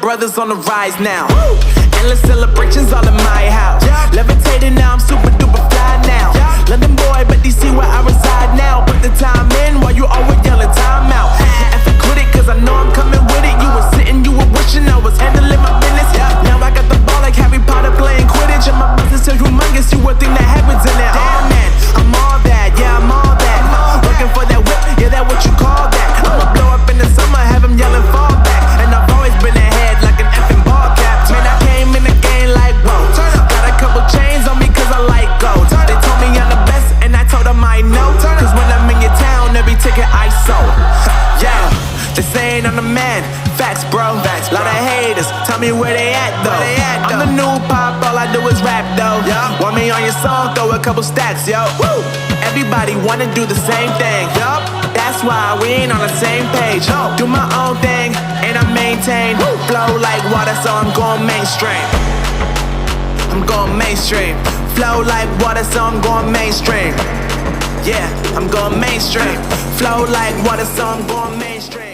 brothers on the rise now. Endless celebrations all in my house. Levitating now, I'm super duper fly now. London boy, but DC where I reside now. Put the time in while you always yelling time out. F it, quit it, cause I know I'm coming with it. You were sitting, you were wishing I was handling my business. Now I got the ball like Harry Potter playing Quidditch. And my business is humongous, you would think that happens in it. Damn man, I'm all that, yeah I'm all that. Working for that whip, yeah that what you call that. I'ma blow up in the summer, have him yelling fall back. And I've always been ahead like an effing ball cap. Man, I came in the game like whoa. Got a couple chains on me cause I like gold. They told me I'm the best and I told them I know. Cause when I'm in your town, every ticket I sold. Yeah, they saying I'm the man. Facts bro, lot of haters, tell me where they at though. I'm the new pop, all I do is rap though. Want me on your song, throw a couple stacks, yo. Everybody wanna do the same thing, that's why we ain't on the same page. Do my own thing, and I maintain. Flow like water, so I'm going mainstream. I'm going mainstream. Flow like water, so I'm going mainstream. Yeah, I'm going mainstream. Flow like water, so I'm going mainstream.